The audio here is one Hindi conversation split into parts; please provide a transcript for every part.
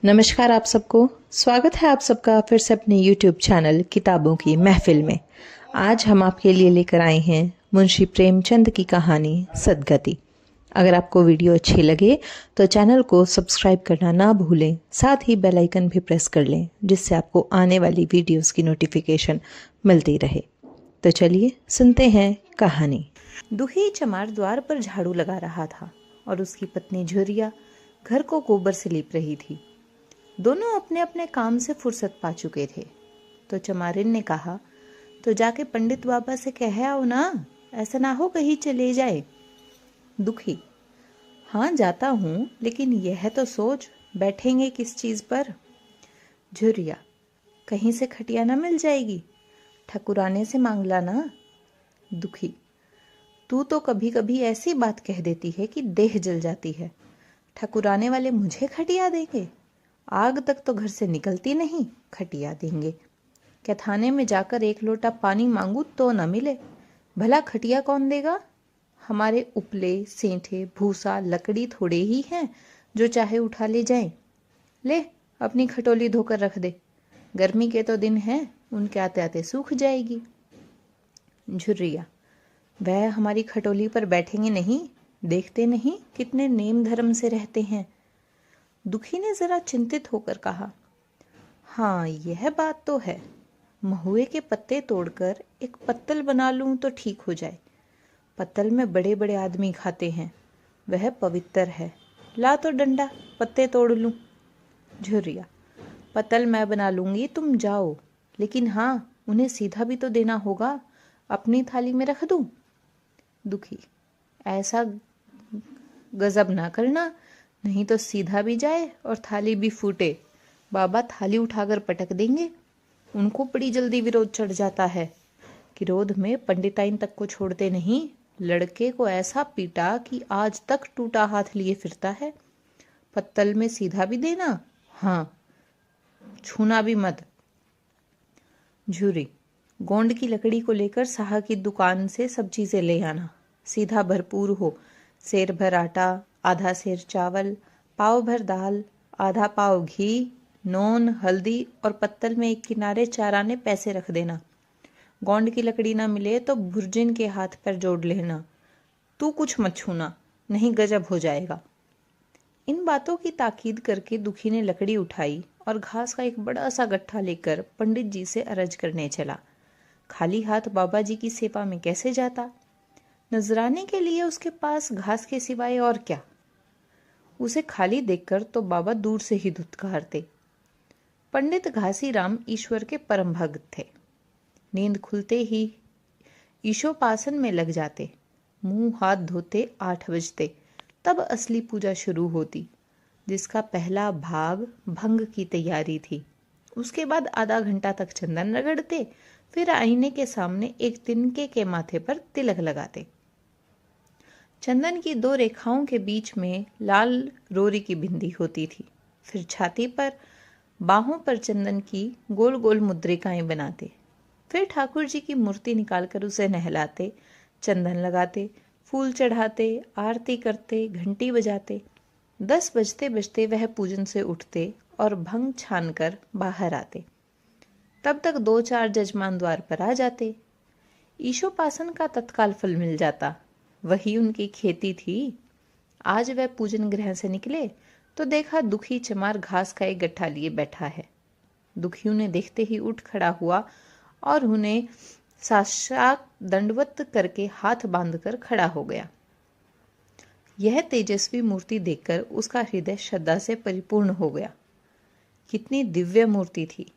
नमस्कार आप सबको। स्वागत है आप सबका फिर से अपने YouTube चैनल किताबों की महफिल में। आज हम आपके लिए लेकर आए हैं मुंशी प्रेमचंद की कहानी सदगति। अगर आपको वीडियो अच्छी लगे तो चैनल को सब्सक्राइब करना ना भूलें, साथ ही बेल आइकन भी प्रेस कर लें जिससे आपको आने वाली वीडियोस की नोटिफिकेशन मिलती रहे। तो चलिए सुनते हैं कहानी। दुखी चमार द्वार पर झाड़ू लगा रहा था और उसकी पत्नी झुरिया घर को गोबर से लीप रही थी। दोनों अपने अपने काम से फुर्सत पा चुके थे। तो चमारिन ने कहा, तो जाके पंडित बाबा से कह आओ ना, ऐसा ना हो कहीं चले जाए। दुखी, हाँ जाता हूँ, लेकिन यह तो सोच बैठेंगे किस चीज पर। झुरिया, कहीं से खटिया ना मिल जाएगी, ठकुराने से मांग लाना। दुखी, तू तो कभी कभी ऐसी बात कह देती है कि देह जल जाती है। ठकुराने वाले मुझे खटिया देंगे? आग तक तो घर से निकलती नहीं, खटिया देंगे? क्या थाने में जाकर एक लोटा पानी मांगू तो न मिले? भला खटिया कौन देगा? हमारे उपले सेंठे भूसा लकड़ी थोड़े ही हैं जो चाहे उठा ले जाएं। ले अपनी खटोली धोकर रख दे, गर्मी के तो दिन हैं, उनके आते आते सूख जाएगी। झुर्रिया, वह हमारी खटोली पर बैठेंगे नहीं, देखते नहीं कितने नेम धर्म से रहते हैं। दुखी ने जरा चिंतित होकर कहा, हाँ यह बात तो है, महुए के पत्ते तोड़कर एक पत्तल बना लूं तो ठीक हो जाए। पत्तल में बड़े बड़े आदमी खाते हैं, वह पवित्र है। ला तो डंडा, पत्ते तोड़ लूं। झुर्रिया, पत्तल मैं बना लूंगी, तुम जाओ, लेकिन हाँ उन्हें सीधा भी तो देना होगा, अपनी थाली में रख दूं। दुखी, ऐसा गजब ना करना, नहीं तो सीधा भी जाए और थाली भी फूटे। बाबा थाली उठाकर पटक देंगे, उनको बड़ी जल्दी विरोध चढ़ जाता है। क्रोध में पंडिताइन तक को छोड़ते नहीं, लड़के को ऐसा पीटा कि आज तक टूटा हाथ लिए फिरता है। पत्तल में सीधा भी देना, हाँ छूना भी मत। झुरी, गोंड की लकड़ी को लेकर साहा की दुकान से सब चीजें ले आना, सीधा भरपूर हो, सेर भर आटा, आधा सेर चावल, पाव भर दाल, आधा पाव घी, नून हल्दी और पत्तल में एक किनारे 4 आने पैसे रख देना। गोंड की लकड़ी ना मिले तो भुर्जिन के हाथ पर जोड़ लेना। तू कुछ मत छूना, नहीं गजब हो जाएगा। इन बातों की ताकीद करके दुखी ने लकड़ी उठाई और घास का एक बड़ा सा गट्ठा लेकर पंडित जी से अरज करने चला। खाली हाथ बाबा जी की सेवा में कैसे जाता? नजराने के लिए उसके पास घास के सिवाय और क्या? उसे खाली देखकर तो बाबा दूर से ही धुतकारते। पंडित घासीराम ईश्वर के परम भक्त थे। नींद खुलते ही ईशोपासन में लग जाते, मुंह हाथ धोते 8 बजते, तब असली पूजा शुरू होती, जिसका पहला भाग भंग की तैयारी थी। उसके बाद आधा घंटा तक चंदन रगड़ते, फिर आईने के सामने एक तिनके के माथे पर तिलक लगाते। चंदन की 2 रेखाओं के बीच में लाल रोरी की बिंदी होती थी। फिर छाती पर बाहों पर चंदन की गोल गोल मुद्रिकाएं बनाते। फिर ठाकुर जी की मूर्ति निकालकर उसे नहलाते, चंदन लगाते, फूल चढ़ाते, आरती करते, घंटी बजाते। 10 बजते बजते वह पूजन से उठते और भंग छान कर बाहर आते। तब तक 2-4 जजमान द्वार पर आ जाते। ईशोपासन का तत्काल फल मिल जाता, वही उनकी खेती थी। आज वह पूजन गृह से निकले तो देखा दुखी चमार घास का एक गट्ठा लिए बैठा है। दुखी उन्हें देखते ही उठ खड़ा हुआ और उन्हें साष्टांग दंडवत करके हाथ बांधकर खड़ा हो गया। यह तेजस्वी मूर्ति देखकर उसका हृदय श्रद्धा से परिपूर्ण हो गया। कितनी दिव्य मूर्ति थी!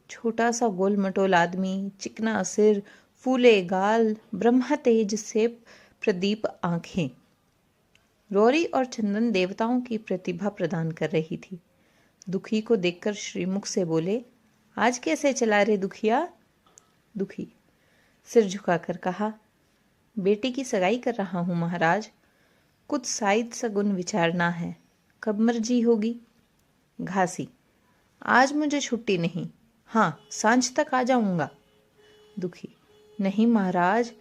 छोटा सा गोल मटोल आदमी, चिकना सिर, फूले गाल, ब्रह्मा तेज से प्रदीप आंखें। रोरी और चंदन देवताओं की प्रतिभा प्रदान कर रही थी। दुखी को देखकर श्रीमुख से बोले, आज कैसे चला रे दुखिया? दुखी सिर झुकाकर कहा, बेटी की सगाई कर रहा हूं महाराज, कुछ साइद सगुन विचारना है, कब मर्जी होगी? घासी, आज मुझे छुट्टी नहीं, हाँ सांझ तक आ जाऊंगा। दुखी, नहीं महाराज,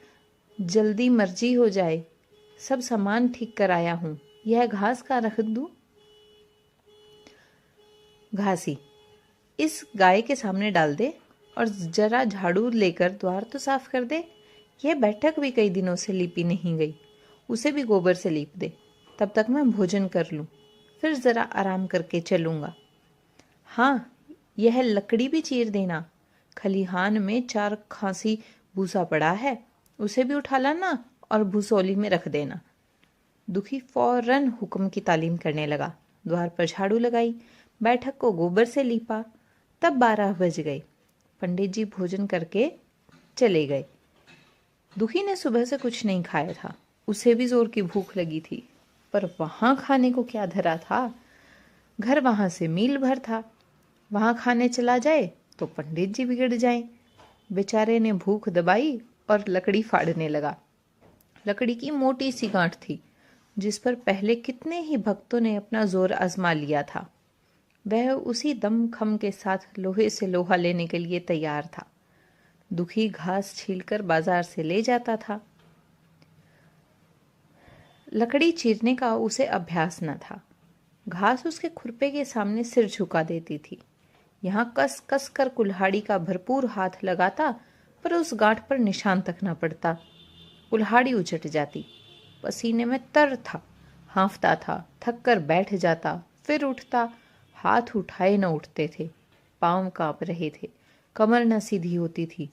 जल्दी मर्जी हो जाए, सब सामान ठीक कर आया हूं, यह घास का रख दूं? घासी, इस गाय के सामने डाल दे और जरा झाड़ू लेकर द्वार तो साफ कर दे। यह बैठक भी कई दिनों से लीपी नहीं गई, उसे भी गोबर से लीप दे। तब तक मैं भोजन कर लूं, फिर जरा आराम करके चलूंगा। हाँ, यह लकड़ी भी चीर देना। खलिहान में 4 खांसी भूसा पड़ा है, उसे भी उठा लाना और भूसोली में रख देना। दुखी फौरन हुक्म की तालीम करने लगा। द्वार पर झाड़ू लगाई, बैठक को गोबर से लीपा। तब 12 बज गए। पंडित जी भोजन करके चले गए। दुखी ने सुबह से कुछ नहीं खाया था, उसे भी जोर की भूख लगी थी, पर वहां खाने को क्या धरा था। घर वहां से मील भर था, वहां खाने चला जाए तो पंडित जी बिगड़ जाएं। बेचारे ने भूख दबाई और लकड़ी फाड़ने लगा। लकड़ी की मोटी सी गांठ थी, जिस पर पहले कितने ही भक्तों ने अपना जोर आजमा लिया था। वह उसी दम खम के साथ लोहे से लोहा लेने के लिए तैयार था। दुखी घास छीलकर बाजार से ले जाता था। लकड़ी चीरने का उसे अभ्यास न था। घास उसके खुरपे के सामने सिर झुका देती थी। यहाँ कस कस कर कुल्हाड़ी का भरपूर हाथ लगाता, पर उस गांठ पर निशान तक न पड़ता। कुल्हाड़ी उचट जाती। पसीने में तर था, हाँफता था, थक कर बैठ जाता, फिर उठता। हाथ उठाए न उठते थे, पांव कांप रहे थे, कमर न सीधी होती थी।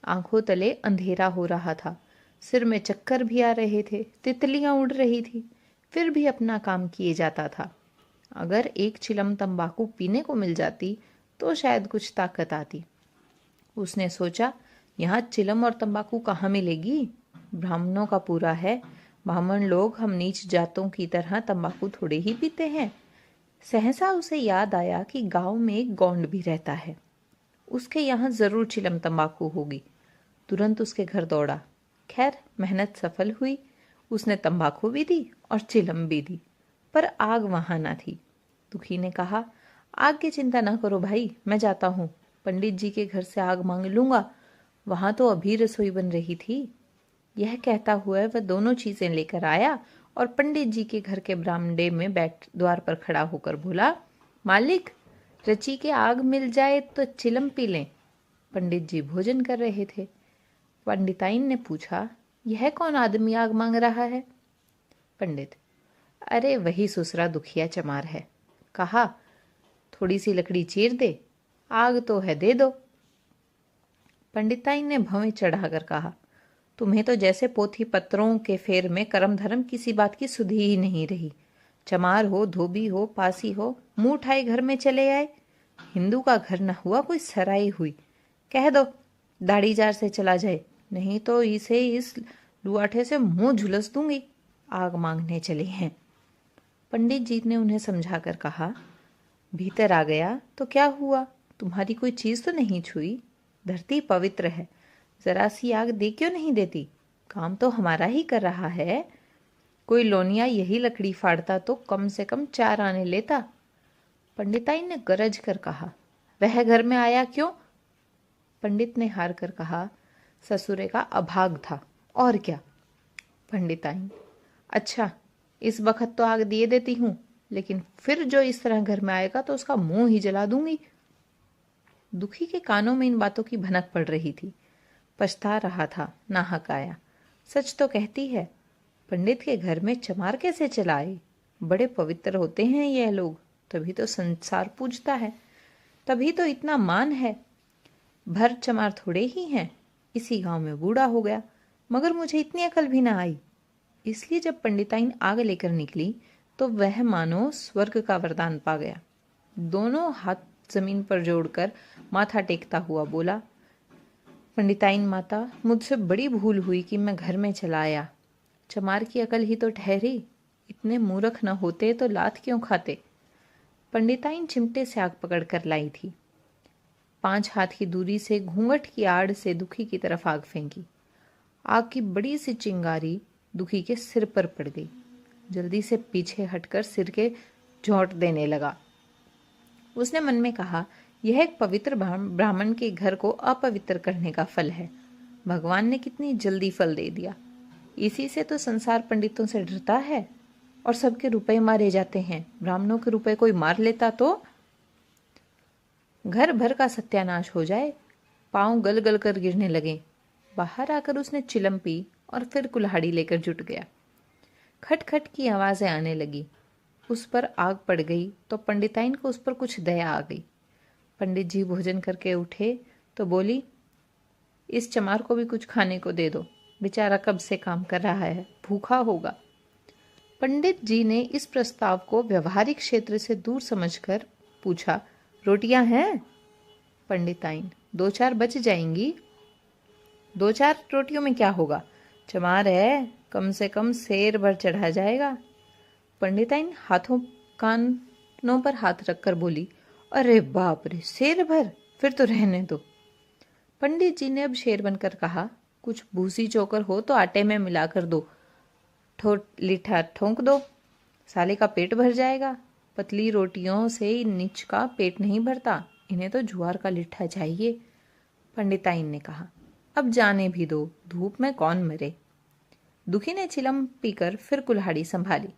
आंखों तले अंधेरा हो रहा था, सिर में चक्कर भी आ रहे थे, तितलियां उड़ रही थी, फिर भी अपना काम किए जाता था। अगर एक चिलम तंबाकू पीने को मिल जाती तो शायद कुछ ताकत आती। उसने सोचा, यहाँ चिलम और तंबाकू कहाँ मिलेगी? ब्राह्मणों का पूरा है। ब्राह्मण लोग हम नीच जातों की तरह तंबाकू थोड़े ही पीते हैं। सहसा उसे याद आया कि गांव में एक गौंड भी रहता है, उसके यहाँ जरूर चिलम तंबाकू होगी। तुरंत उसके घर दौड़ा। खैर, मेहनत सफल हुई। उसने तंबाकू भी दी और चिलम भी दी, पर आग वहां न थी। दुखी ने कहा, आग की चिंता ना करो भाई, मैं जाता हूँ, पंडित जी के घर से आग मांग लूंगा, वहां तो अभी रसोई बन रही थी। यह कहता हुआ वह दोनों चीजें लेकर आया और पंडित जी के घर के बरामदे में द्वार पर खड़ा होकर बोला, मालिक, रची के आग मिल जाए तो चिलम पी लें। पंडित जी भोजन कर रहे थे। पंडिताइन ने पूछा, यह कौन आदमी आग मांग रहा है? पंडित, अरे वही ससुरा दुखिया चमार है। कहा, थोड़ी सी लकड़ी चीर दे, आग तो है दे दो। पंडिताइन ने भवें चढ़ाकर कहा, तुम्हें तो जैसे पोथी पत्रों के फेर में करम धर्म किसी बात की सुधि ही नहीं रही। चमार हो, धोबी हो, पासी हो, मुंह उठाए घर में चले आए। हिंदू का घर न हुआ कोई सराई हुई। कह दो दाढ़ी जार से चला जाए, नहीं तो इसे इस लुआठे से मुंह झुलस दूंगी। आग मांगने चले हैं। पंडित जी ने उन्हें समझाकर कहा, भीतर आ गया तो क्या हुआ, तुम्हारी कोई चीज तो नहीं छुई। धरती पवित्र है, जरा सी आग दे क्यों नहीं देती? काम तो हमारा ही कर रहा है। कोई लोनिया यही लकड़ी फाड़ता तो कम से कम 4 आने लेता। पंडिताइन ने गरज कर कहा, वह घर में आया क्यों? पंडित ने हार कर कहा, ससुरे का अभाग था, और क्या? पंडिताइन, अच्छा, इस वक्त तो आग दिए देती हूँ, लेकिन फिर जो इस तरह घर में आएगा तो उसका मुंह ही जला दूंगी। दुखी के कानों में इन बातों की भनक पड़ रही थी। पछता रहा था, नाहक आया। सच तो कहती है, पंडित के घर में चमार कैसे चला आए? बड़े पवित्र होते हैं यह लोग, तभी तो संसार पूजता है, तभी तो इतना मान है। भर चमार थोड़े ही हैं। इसी गांव में बूढ़ा हो गया, मगर मुझे इतनी अकल भी ना आई। इसलिए जब पंडिताइन आग लेकर निकली तो वह मानो स्वर्ग का वरदान पा गया। दोनों हाथ जमीन पर जोड़कर माथा टेकता हुआ बोला, पंडिताइन माता, मुझसे बड़ी भूल हुई कि मैं घर में चला आया। चमार की अकल ही तो ठहरी, इतने मूर्ख न होते तो लात क्यों खाते। पंडिताइन चिमटे से आग पकड़ कर लाई थी। 5 हाथ की दूरी से घूंघट की आड़ से दुखी की तरफ आग फेंकी। आग की बड़ी सी चिंगारी दुखी के सिर पर पड़ गई। जल्दी से पीछे हटकर सिर के झोंट देने लगा। उसने मन में कहा, यह एक पवित्र ब्राह्मण के घर को अपवित्र करने का फल है। भगवान ने कितनी जल्दी फल दे दिया। इसी से तो संसार पंडितों से डरता है और सबके रुपए मारे जाते हैं। ब्राह्मणों के रुपए कोई मार लेता तो। घर भर का सत्यानाश हो जाए। पांव गल गल कर गिरने लगे। बाहर आकर उसने चिलम पी और फिर कुल्हाड़ी लेकर जुट गया। खटखट की आवाजें आने लगी। उस पर आग पड़ गई तो पंडिताइन को उस पर कुछ दया आ गई। पंडित जी भोजन करके उठे तो बोली, इस चमार को भी कुछ खाने को दे दो, बेचारा कब से काम कर रहा है, भूखा होगा। पंडित जी ने इस प्रस्ताव को व्यवहारिक क्षेत्र से दूर समझकर पूछा, रोटियां हैं? पंडिताइन, 2-4 बच जाएंगी। 2-4 रोटियों में क्या होगा, चमार है, कम से कम सेर भर चढ़ा जाएगा। पंडिताइन हाथों कानों पर हाथ रखकर बोली, अरे बाप रे, सेर भर, फिर तो रहने दो। पंडित जी ने अब शेर बनकर कहा, कुछ भूसी चोकर हो तो आटे में मिलाकर दो, लिठा ठोंक दो, साले का पेट भर जाएगा। पतली रोटियों से नीच का पेट नहीं भरता, इन्हें तो ज्वार का लिठा चाहिए। पंडिताइन ने कहा, अब जाने भी दो, धूप में कौन मरे। दुखी ने चिलम पीकर फिर कुल्हाड़ी संभाली।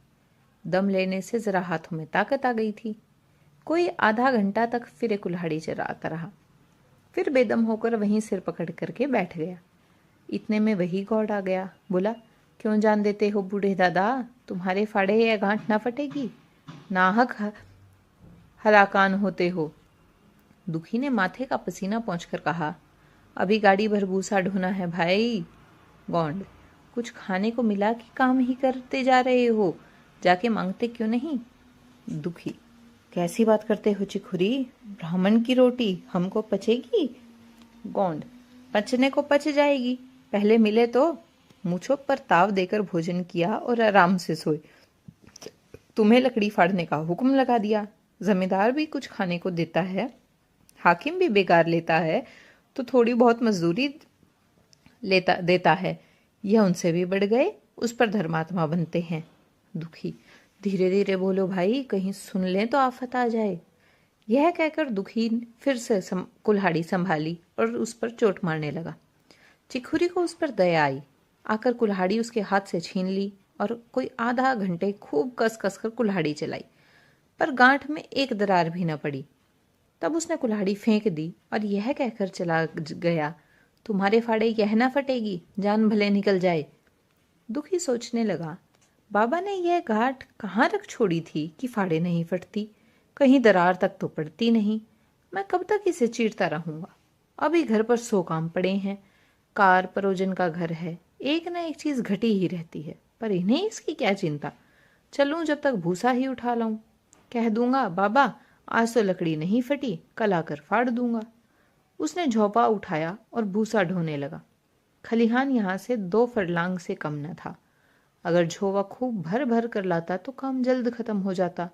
दम लेने से जरा हाथों में ताकत आ गई थी। कोई आधा घंटा तक फिर कुल्हाड़ी चलाता रहा, फिर बेदम होकर वहीं सिर पकड़ करके बैठ गया। इतने में वही गौड़ आ गया। बोला, क्यों जान देते हो बूढ़े दादा, तुम्हारे फाड़े या गांठ ना फटेगी, नाहक हलाकान होते हो। दुखी ने माथे का पसीना पोंछकर कहा, अभी गाड़ी भर भूसा ढोना है भाई। गौंड, कुछ खाने को मिला कि काम ही करते जा रहे हो, जाके मांगते क्यों नहीं। दुखी, कैसी बात करते हो चिखुरी, ब्राह्मण की रोटी हमको पचेगी। गौंड, पचने को पच जाएगी, पहले मिले तो। मूछों पर ताव देकर भोजन किया और आराम से सोए। तुम्हें लकड़ी फाड़ने का हुक्म लगा दिया। जमींदार भी कुछ खाने को देता है, हाकिम भी बेकार लेता है तो थोड़ी बहुत मजदूरी देता है, यह उनसे भी बढ़ गए, उस पर धर्मात्मा बनते हैं। दुखी, धीरे धीरे बोलो भाई, कहीं सुन लें तो आफत आ जाए। यह कहकर दुखी फिर से कुल्हाड़ी संभाली और उस पर चोट मारने लगा। चिखुरी को उस पर दया आई, आकर कुल्हाड़ी उसके हाथ से छीन ली और कोई आधा घंटे खूब कस कस कर कुल्हाड़ी चलाई, पर गांठ में एक दरार भी न पड़ी। तब उसने कुल्हाड़ी फेंक दी और यह कहकर चला गया, तुम्हारे फाड़े यह ना फटेगी, जान भले निकल जाए। दुखी सोचने लगा, बाबा ने यह गांठ कहाँ रख छोड़ी थी कि फाड़े नहीं फटती, कहीं दरार तक तो पड़ती नहीं। मैं कब तक इसे चीरता रहूंगा, अभी घर पर 100 काम पड़े हैं, कार परोजन का घर है, एक न एक चीज घटी ही रहती है, पर इन्हें इसकी क्या चिंता। चलूं जब तक भूसा ही उठा लाऊं, कह दूंगा बाबा आज तो लकड़ी नहीं फटी, कल आकर फाड़ दूंगा। उसने झोंपा उठाया और भूसा ढोने लगा। खलिहान यहां से 2 फरलांग से कम न था। अगर झोवा खूब भर भर कर लाता तो काम जल्द खत्म हो जाता,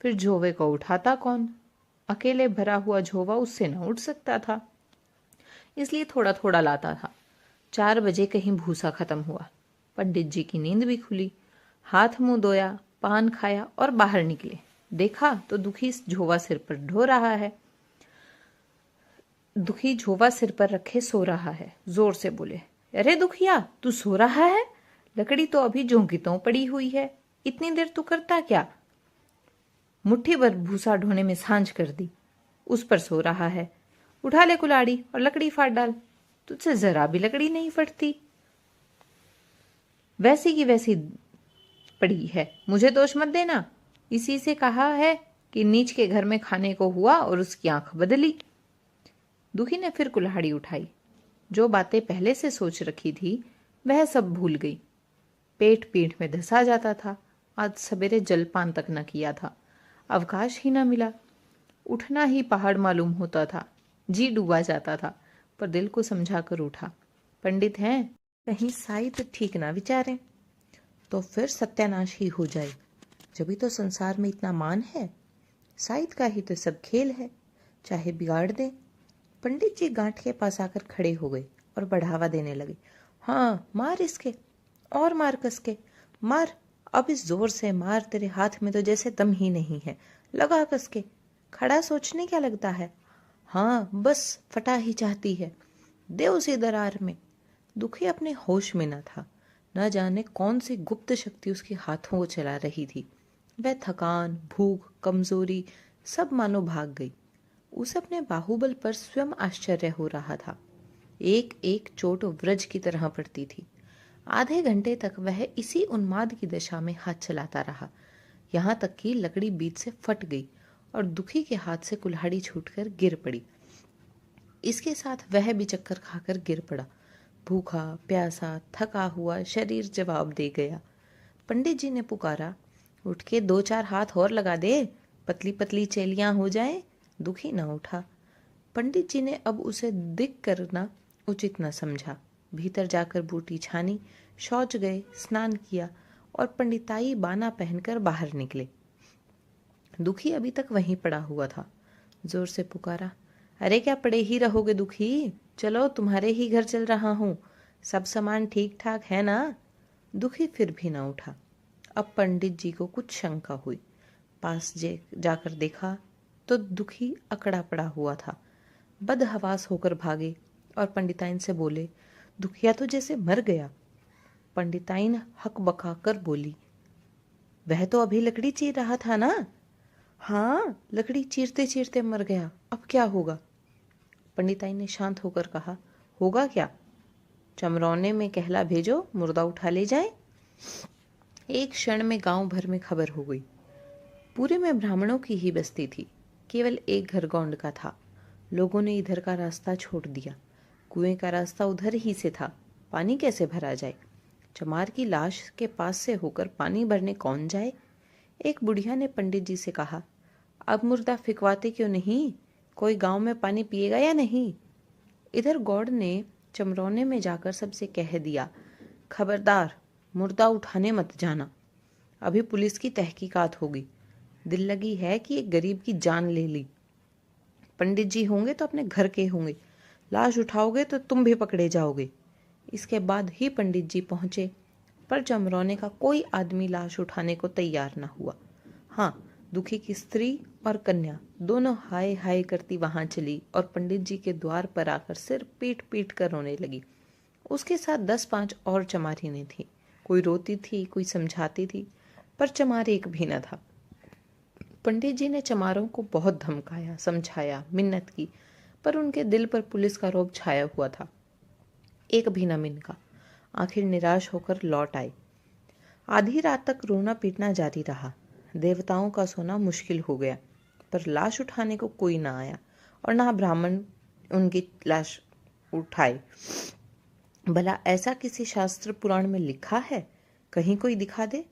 फिर झोवे को उठाता कौन। अकेले भरा हुआ झोवा उससे न उठ सकता था, इसलिए थोड़ा थोड़ा लाता था। 4 बजे कहीं भूसा खत्म हुआ। पंडित जी की नींद भी खुली, हाथ मुंह धोया, पान खाया और बाहर निकले। देखा तो दुखी झोवा सिर पर ढो रहा है। दुखी झोवा सिर पर रखे सो रहा है। जोर से बोले, अरे दुखिया, तू सो रहा है? लकड़ी तो अभी ज्यों की त्यों पड़ी हुई है, इतनी देर तू करता क्या? मुट्ठी भर भूसा ढोने में सांझ कर दी, उस पर सो रहा है। उठा ले कुल्हाड़ी और लकड़ी फाड़ डाल, तुझसे जरा भी लकड़ी नहीं फटती, वैसी की वैसी पड़ी है, मुझे दोष मत देना। इसी से कहा है कि नीच के घर में खाने को हुआ और उसकी आंख बदली। दुखी ने फिर कुल्हाड़ी उठाई। जो बातें पहले से सोच रखी थी वह सब भूल गई। पेट पीठ में धंसा जाता था। आज सवेरे जलपान तक न किया था, अवकाश ही न मिला। उठना ही पहाड़ मालूम होता था, जी डूबा जाता था, पर दिल को समझा कर उठा। पंडित हैं, कहीं साहित्य ठीक ना विचारें तो फिर सत्यानाश ही हो जाए। जब भी तो संसार में इतना मान है, साहित्य का ही तो सब खेल है, चाहे बिगाड़ दे। पंडित जी गांठ के पास आकर खड़े हो गए और बढ़ावा देने लगे। हाँ, मार इसके, और मार कस के, मार, अब इस जोर से मार, तेरे हाथ में तो जैसे दम ही नहीं है, लगा कस के। खड़ा सोचने क्या लगता है? हाँ, बस फटा ही चाहती है, दे उसी दरार में। दुखी अपने होश में न था, न जाने कौन सी गुप्त शक्ति उसके हाथों को चला रही थी। वह थकान, भूख, कमजोरी सब मानो भाग गई। उसे अपने बाहुबल पर स्वयं आश्चर्य हो रहा था। एक एक चोट वज्र की तरह पड़ती थी। आधे घंटे तक वह इसी उन्माद की दशा में हाथ चलाता रहा, यहाँ तक कि लकड़ी बीच से फट गई और दुखी के हाथ से कुल्हाड़ी छूटकर गिर पड़ी। इसके साथ वह भी चक्कर खाकर गिर पड़ा। भूखा प्यासा थका हुआ शरीर जवाब दे गया। पंडित जी ने पुकारा, उठ के 2-4 हाथ और लगा दे, पतली पतली चेलियां हो जाएं। दुखी न उठा। पंडित जी ने अब उसे दिख करना उचित न समझा। भीतर जाकर बूटी छानी, शौच गए, स्नान किया और पंडिताई बाना पहनकर बाहर निकले। दुखी अभी तक वहीं पड़ा हुआ था। जोर से पुकारा, अरे क्या पड़े ही रहोगे दुखी, चलो तुम्हारे ही घर चल रहा हूँ, सब सामान ठीक ठाक है ना। दुखी फिर भी न उठा। अब पंडित जी को कुछ शंका हुई। पास जाकर देखा तो दुखी अकड़ा पड़ा हुआ था। बदहवास होकर भागे और पंडिताइन से बोले, दुखिया तो जैसे मर गया। पंडिताइन हक बका कर बोली, वह तो अभी लकड़ी चीर रहा था ना। हाँ, लकड़ी चीरते चीरते मर गया, अब क्या होगा। पंडिताइन ने शांत होकर कहा, होगा क्या, चमरौने में कहला भेजो, मुर्दा उठा ले जाए। एक क्षण में गांव भर में खबर हो गई। पूरे में ब्राह्मणों की ही बस्ती थी। केवल एक घर गौंड का था। लोगों ने इधर का रास्ता छोड़ दिया। कुएं का रास्ता उधर ही से था, पानी कैसे भरा जाए। चमार की लाश के पास से होकर पानी भरने कौन जाए। एक बुढ़िया ने पंडित जी से कहा, अब मुर्दा फिकवाते क्यों नहीं, कोई गांव में पानी पिएगा या नहीं। इधर गौड़ ने चमरौने में जाकर सबसे कह दिया, खबरदार, मुर्दा उठाने मत जाना, अभी पुलिस की तहकीकात होगी। दिल लगी है कि एक गरीब की जान ले ली। पंडित जी होंगे तो अपने घर के होंगे, लाश उठाओगे तो तुम भी पकड़े जाओगे। इसके बाद ही पंडित जी पहुंचे, पर चमरौने का कोई आदमी लाश उठाने को तैयार न हुआ। हाँ, दुखी की स्त्री और कन्या दोनों हाय हाय करती वहां चली और पंडित जी के द्वार पर आकर सिर पीट पीट कर रोने लगी। उसके साथ 10-5 और चमारिनें थीं। कोई रोती थी, कोई समझाती थी, पर चमार एक भी न था। पंडित जी ने चमारों को बहुत धमकाया, समझाया, मिन्नत की, पर उनके दिल पर पुलिस का रौब छाया हुआ था। एक भी न मिनका। आखिर निराश होकर लौट आए। आधी रात तक रोना पीटना जारी रहा। देवताओं का सोना मुश्किल हो गया, पर लाश उठाने को कोई ना आया और ना ब्राह्मण उनकी लाश उठाए। भला ऐसा किसी शास्त्र पुराण में लिखा है, कहीं कोई दिखा दे।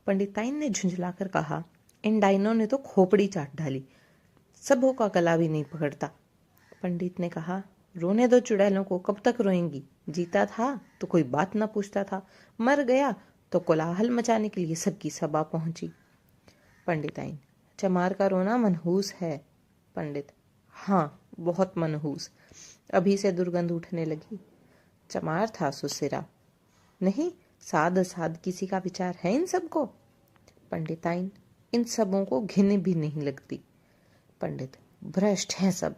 पंडिताइन ने झुंझलाकर कहा, इन डाइनों ने तो खोपड़ी चाट डाली, सबों का गला भी नहीं पकड़ता। पंडित ने कहा, रोने दो चुड़ैलों को, कब तक रोएंगी। जीता था तो कोई बात ना पूछता था, मर गया तो कोलाहल मचाने के लिए सबकी सभा पहुंची। पंडिताइन, चमार का रोना मनहूस है। पंडित, हाँ, बहुत मनहूस, अभी से दुर्गंध उठने लगी। चमार था सुसिरा। नहीं, साध साध किसी का विचार है इन सबको। पंडिताइन, इन सबों को घिन भी नहीं लगती। पंडित, भ्रष्ट हैं सब।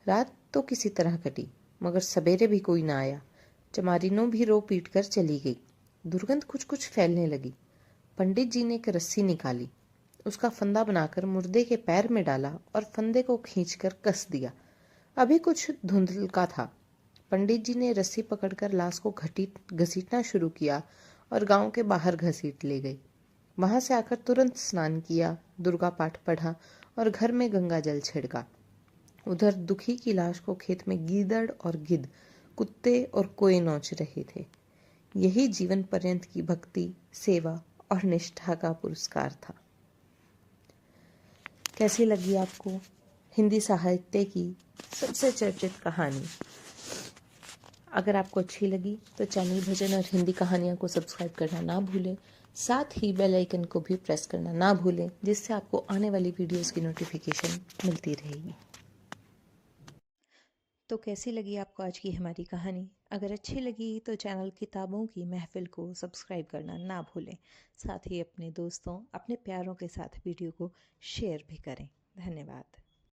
रात तो किसी तरह कटी, मगर सवेरे भी कोई ना आया। चमारिनों भी रो पीट कर चली गई। दुर्गंध कुछ कुछ फैलने लगी। पंडित जी ने एक रस्सी निकाली, उसका फंदा बनाकर मुर्दे के पैर में डाला और फंदे को खींचकर कस दिया। अभी कुछ धुंधलका था। पंडित जी ने रस्सी पकड़कर लाश को घसीटना शुरू किया और गांव के बाहर घसीट ले गए। वहां से आकर तुरंत स्नान किया, दुर्गा पाठ पढ़ा और घर में गंगा जल छिड़का। उधर दुखी की लाश को खेत में गीदड़ और गिद्ध, कुत्ते और कोए नोच रहे थे। यही जीवन पर्यंत की भक्ति, सेवा और निष्ठा का पुरस्कार था। कैसी लगी आपको हिंदी साहित्य की सबसे चर्चित कहानी? अगर आपको अच्छी लगी तो चैनल भजन और हिंदी कहानियाँ को सब्सक्राइब करना ना भूलें। साथ ही बेल आइकन को भी प्रेस करना ना भूलें, जिससे आपको आने वाली वीडियोस की नोटिफिकेशन मिलती रहेगी। तो कैसी लगी आपको आज की हमारी कहानी? अगर अच्छी लगी तो चैनल किताबों की महफिल को सब्सक्राइब करना ना भूलें। साथ ही अपने दोस्तों, अपने प्यारों के साथ वीडियो को शेयर भी करें। धन्यवाद।